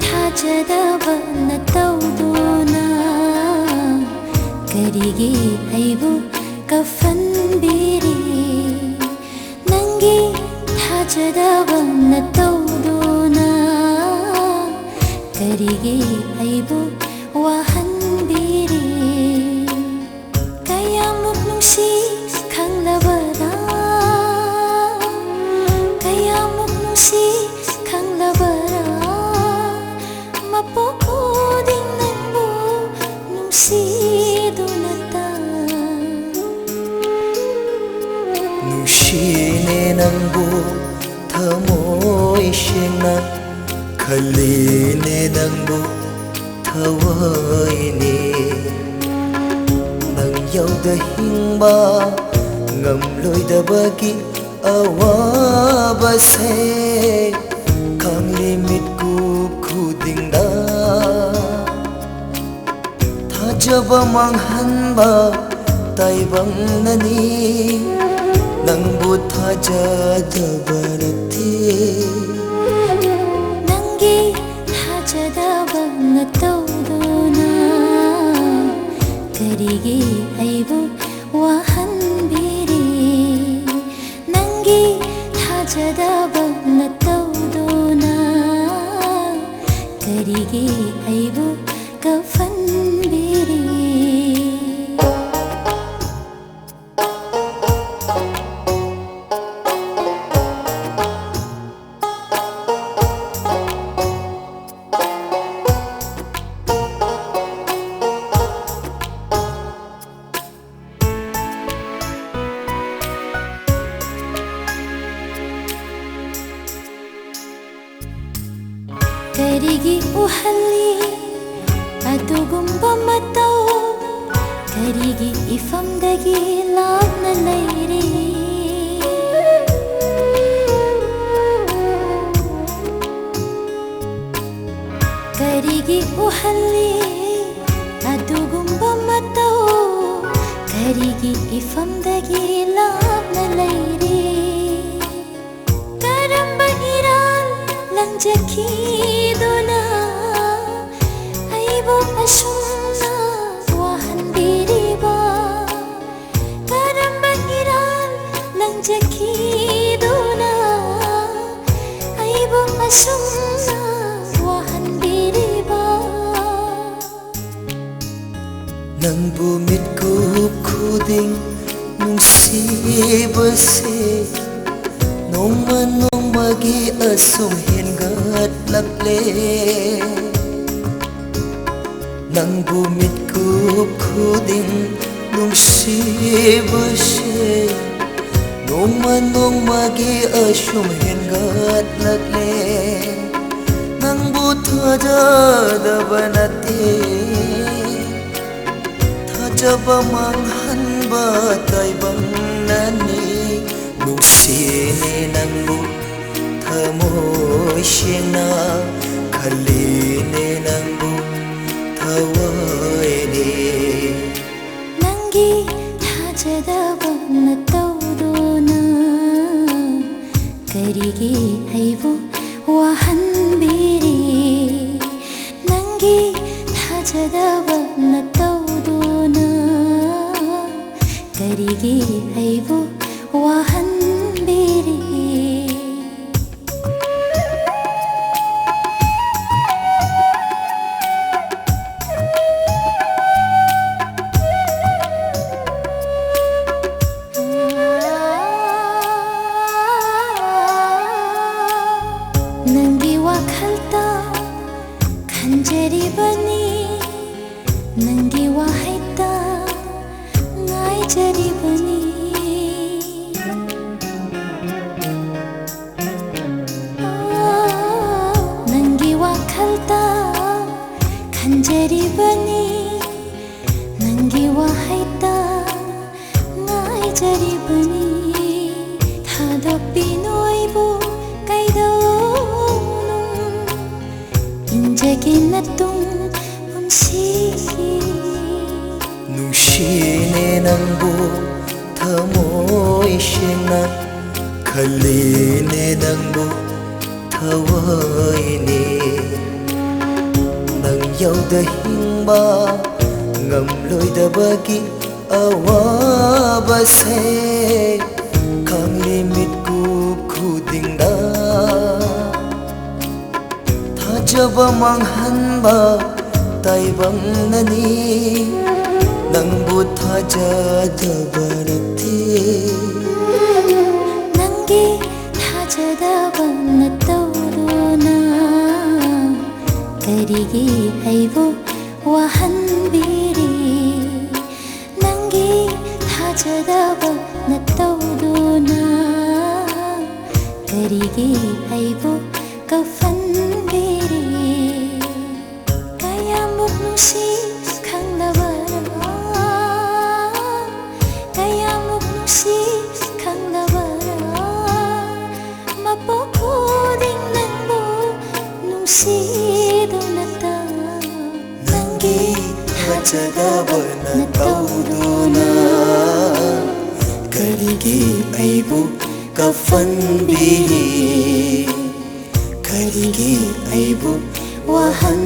ꯊꯥꯖꯗꯕꯅ ꯇꯧꯗꯨꯅ ꯀꯔꯤꯒꯤ ꯑꯩꯕꯨ ꯀꯞꯍꯟꯕꯤꯔꯤ ꯅꯪꯒꯤ ꯊꯥꯖꯗꯕꯅ ꯇꯧꯗꯨꯅ ꯀꯔꯤꯒꯤ ꯑꯩꯕꯨ ꯋꯥꯍꯟꯕꯤꯔꯤ ꯀꯌꯥꯃꯨꯛ ꯅꯨꯡꯁꯤ ꯈꯪꯂꯕꯔꯥ ꯀꯌꯥꯃꯨꯛ ꯅꯨꯡꯁꯤ ꯈꯪꯂꯕꯔꯥ ꯃꯄꯣꯛ ꯈꯨꯗꯤꯡ ꯅꯪꯕꯨ ꯅꯨꯡꯁꯤꯗꯨꯅꯇ ꯅꯨꯡꯁꯤꯅꯦ ꯅꯪꯕꯨ ꯊꯃꯣꯏ ꯁꯦꯡꯅ ꯈꯜꯂꯤꯅꯦ ꯅꯪꯕꯨ ꯊꯋꯥꯏꯅꯤ ꯅꯪ ꯌꯥꯎꯗ ꯍꯤꯡꯕ ꯉꯝꯂꯣꯏꯗꯕꯒꯤ ꯑꯋꯥꯕꯁꯦ ꯈꯪꯂꯤ ꯃꯤꯠꯀꯨꯞ ꯈꯨꯗꯤꯡꯗ ꯊꯥꯖꯕ ꯃꯥꯡꯍꯟꯕ ꯇꯥꯏꯕꯪꯅꯅꯤ ꯅꯪꯕꯨ ꯊꯥꯖꯗꯕ ꯅꯠꯇꯦ ꯅꯪꯒꯤ ꯊꯥꯖꯗꯕꯅ ꯇꯧꯗꯨꯅ ꯀꯔꯤꯒꯤ ꯑꯩꯕꯨ ꯋꯥꯍꯟꯕꯤꯔꯤ ꯅꯪꯒꯤ ꯊꯥꯖꯗꯕꯅ ꯇꯧꯗꯨꯅ ꯀꯔꯤꯒꯤ ꯑꯩꯕꯨ ꯀꯞꯍꯟꯕꯤꯔꯤ ꯀꯔꯤꯒꯤ ꯎꯍꯜꯂꯤ ꯑꯗꯨꯒꯨꯝꯕ ꯃꯇꯧ ꯀꯔꯤꯒꯤ ꯏꯐꯝꯗꯒꯤ ꯂꯥꯞꯅ ꯂꯩꯔꯤ ꯀꯔꯤꯒꯤ ꯎꯍꯜꯂꯤ ꯑꯗꯨꯒꯨꯝꯕ ꯃꯇꯧ ꯀꯔꯤꯒꯤ ꯏꯐꯝꯗꯒꯤ ꯂꯥꯞꯅ ꯂꯩꯔꯤ ꯀꯔꯝꯕ ꯏꯔꯥꯜ ꯂꯪꯖꯈꯤꯗꯨꯅ ꯑꯩꯕꯨ ꯑꯁꯨꯝꯅ ꯋꯥꯍꯟꯕꯤꯔꯤꯕ ꯀꯔꯝꯕ ꯏꯔꯥꯜ ꯂꯪꯖꯈꯤꯗꯨꯅ ꯑꯩꯕꯨ ꯑꯁꯨꯝꯅ ꯋꯥꯍꯟꯕꯤꯔꯤꯕ ꯅꯪꯕꯨ ꯃꯤꯠꯀꯨꯞ ꯈꯨꯗꯤꯡ ꯅꯨꯡꯁꯤꯕꯁꯦ ꯅꯣꯡꯃ ꯅꯣꯡꯃꯒꯤ ꯑꯁꯨꯝ ꯍꯦꯟꯒꯠꯂꯛꯂꯦ ꯅꯪꯕु मिटकुप खुदिं नुंसिबसे नोंमा नोंमागी असुम हेंगात्लक्ले नंबु थाजादबा नते थाजाबा मांगहनबा ताइबंगनानि नुंसिने नंबु थमोय सेंना खल्लिने नंबु थवायने नंगी थाजदबा नतौदोना करिगी अइबु वाहनबिरी नंगी थाजदबा नतौदोना करिगी अइबु वाहनबिरी नंगी वाखलता खंजरीबनी नंगी वाहिता नाइजरी ꯅꯪꯒꯤ ꯋꯥꯍꯩꯇ ꯉꯥꯏꯖꯔꯤꯕꯅꯤ ꯊꯥꯗꯣꯛꯄꯤꯅꯨ ꯑꯩꯕꯨ ꯀꯩꯗꯧꯅꯨ 인제기 나뚱 운시기 ꯅꯨꯡꯁꯤꯅꯦ ꯅꯪꯕꯨ ꯊꯃꯣꯏ ꯁꯦꯡꯅ ꯈꯜꯂꯤꯅꯦ ꯅꯪꯕꯨ ꯊꯋꯥꯏꯅꯤ ꯅꯪ ꯌꯥꯎꯗ ꯍꯤꯡꯕ ꯉꯝꯂꯣꯏꯗꯕꯒꯤ ꯑꯋꯥꯕꯁꯦ ꯈꯪꯂꯤ ꯃꯤꯠꯀꯨ ꯈꯨꯗꯤꯡꯗ ꯊꯥꯖꯕ ꯃꯥꯡꯍꯟꯕ ꯇꯥꯏꯕꯪꯅꯅꯤ ꯅꯪꯕꯨ ꯊꯥꯖꯗꯕ ꯅꯠꯇꯦ ꯅꯪꯒꯤ ꯊꯥꯖꯗꯕ ꯅꯇꯧꯗꯨꯅ ꯀꯔꯤꯒꯤ ꯑꯩꯕꯨ ꯋꯥꯍꯟꯕꯤꯔꯤ ꯅꯪꯒꯤ ꯊꯥꯖꯗꯕ ꯅꯇꯧꯗꯨꯅ ꯀꯔꯤꯒꯤ ꯑꯩꯕꯨ ꯀꯞꯍꯟꯕꯤꯔꯤ ꯀꯌꯥꯃꯨꯛ ꯅꯨꯡꯁꯤ ꯈꯪꯂꯕꯔꯥ ꯀꯌꯥꯃꯨꯛ ꯅꯨꯡꯁꯤ ꯈꯪꯂꯕꯔꯥ ꯃꯄꯣꯛ ꯈꯨꯗꯤꯡ ꯅꯪꯕꯨ ꯅꯨꯡꯁꯤꯗꯨꯅꯇ ꯅꯪꯒꯤ ꯊꯥꯖꯗꯕ ꯅꯇꯧꯗꯨꯅ ꯀꯔꯤꯒꯤ ꯑꯩꯕꯨ ꯀꯞꯍꯟꯕꯤꯔꯤ ꯀꯔꯤꯒꯤ ꯑꯩꯕꯨ ꯋꯥꯍꯟ